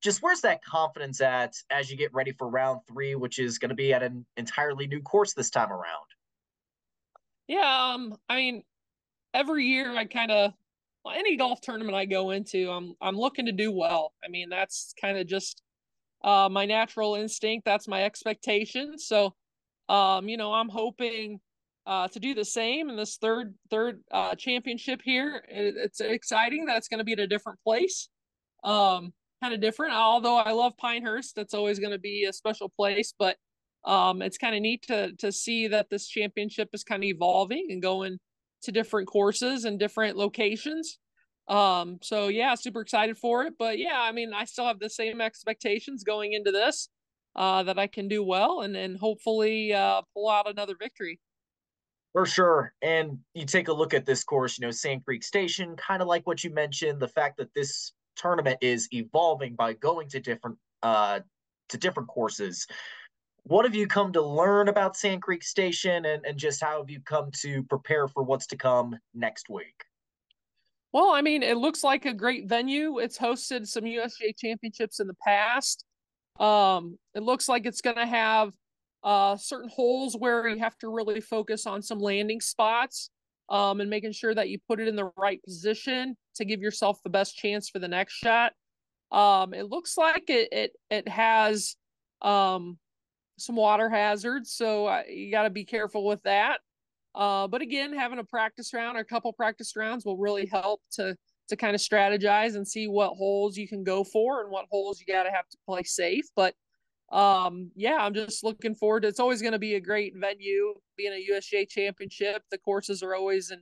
just where's that confidence at as you get ready for round three, which is going to be at an entirely new course this time around? Yeah, I mean, every year I kind of any golf tournament I go into, I'm looking to do well. I mean, that's kind of just my natural instinct. That's my expectation. So, I'm hoping to do the same in this third championship here. It's exciting that it's going to be at a different place. Kind of different. Although I love Pinehurst, that's always going to be a special place. But it's kind of neat to see that this championship is kind of evolving and going to different courses and different locations. So yeah, super excited for it. But yeah, I mean, I still have the same expectations going into this, that I can do well and hopefully pull out another victory. For sure. And you take a look at this course, Sand Creek Station, kind of like what you mentioned, the fact that this tournament is evolving by going to different courses. What have you come to learn about Sand Creek Station and just how have you come to prepare for what's to come next week? Well, I mean, it looks like a great venue. It's hosted some USGA championships in the past. It looks like it's going to have certain holes where you have to really focus on some landing spots, and making sure that you put it in the right position to give yourself the best chance for the next shot. It looks like it has some water hazards, so you got to be careful with that. But again, having a practice round or a couple practice rounds will really help to kind of strategize and see what holes you can go for and what holes you got to have to play safe. But yeah, I'm just looking forward to, it's always going to be a great venue being a USGA championship. The courses are always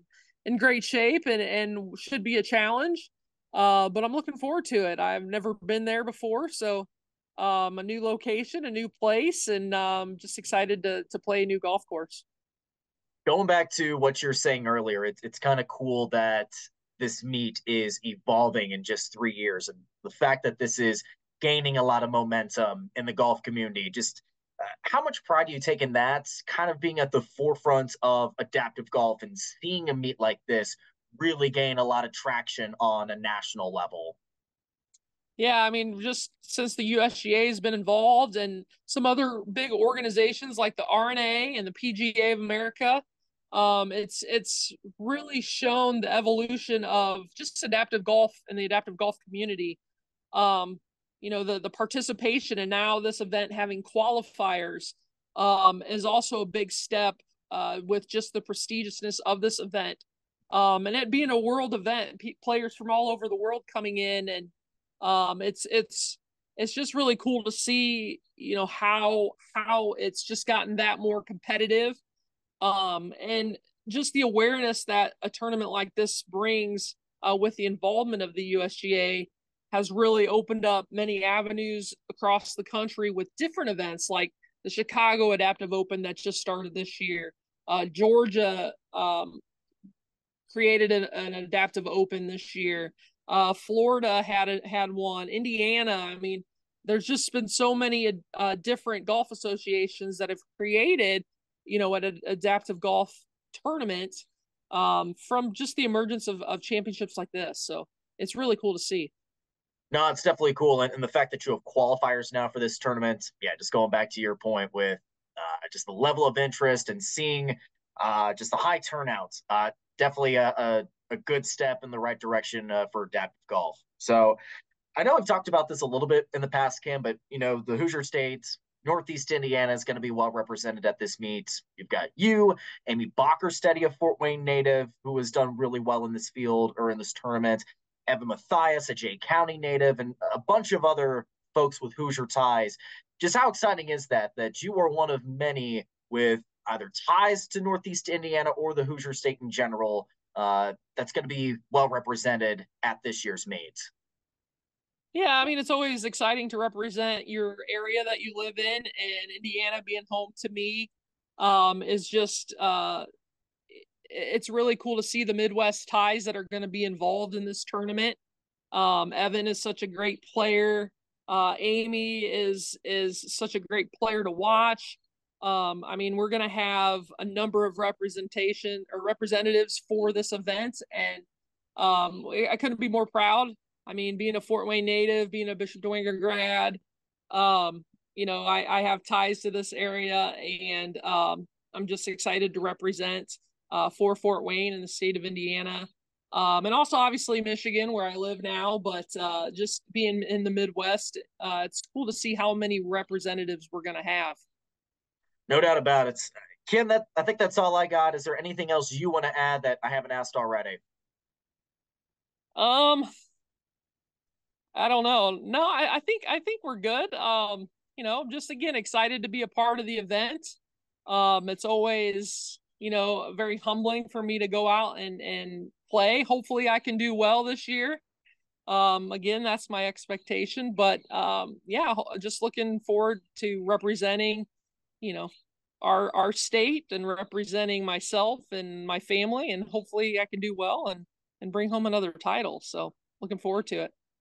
in great shape and should be a challenge. But I'm looking forward to it. I've never been there before, so a new location, a new place, and just excited to play a new golf course. Going back to what you're saying earlier, it's kind of cool that this meet is evolving in just 3 years, and the fact that this is gaining a lot of momentum in the golf community. Just how much pride do you take in that? Kind of being at the forefront of adaptive golf and seeing a meet like this really gain a lot of traction on a national level. Yeah, I mean, just since the USGA has been involved and some other big organizations like the R&A and the PGA of America, it's really shown the evolution of just adaptive golf and the adaptive golf community. Um, the participation and now this event having qualifiers is also a big step with just the prestigiousness of this event. And it being a world event, players from all over the world coming in and it's just really cool to see, how it's just gotten that more competitive. And just the awareness that a tournament like this brings, with the involvement of the USGA has really opened up many avenues across the country with different events like the Chicago Adaptive Open that just started this year. Georgia created an adaptive open this year. Florida had one. Indiana. I mean, there's just been so many different golf associations that have created, an adaptive golf tournament, from just the emergence of championships like this. So it's really cool to see. No, it's definitely cool, and the fact that you have qualifiers now for this tournament. Yeah, just going back to your point with just the level of interest and seeing just the high turnouts. Definitely a good step in the right direction for adaptive golf. So I know I've talked about this a little bit in the past, Cam, but the Hoosier States, Northeast Indiana is going to be well represented at this meet. You've got you, Amy Bockersteady, a Fort Wayne native, who has done really well in this field or in this tournament. Evan Matthias, a Jay County native, and a bunch of other folks with Hoosier ties. Just how exciting is that you are one of many with either ties to Northeast Indiana or the Hoosier State in general, that's going to be well represented at this year's meet? Yeah, I mean, it's always exciting to represent your area that you live in, and Indiana being home to me, is just it's really cool to see the Midwest ties that are going to be involved in this tournament. Evan is such a great player. Amy is such a great player to watch. I mean, we're going to have a number of representation or representatives for this event, and I couldn't be more proud I mean, being a Fort Wayne native, being a Bishop Dwenger grad, um, I have ties to this area, and I'm just excited to represent for Fort Wayne in the state of Indiana. And also obviously Michigan, where I live now, but just being in the Midwest, it's cool to see how many representatives we're going to have. No doubt about it. Kim, I think that's all I got. Is there anything else you want to add that I haven't asked already? Um, I don't know. No, I think we're good. Just again excited to be a part of the event. It's always, very humbling for me to go out and play. Hopefully I can do well this year. Again, that's my expectation, but yeah, just looking forward to representing, you know, our state and representing myself and my family, and hopefully I can do well and bring home another title. So looking forward to it.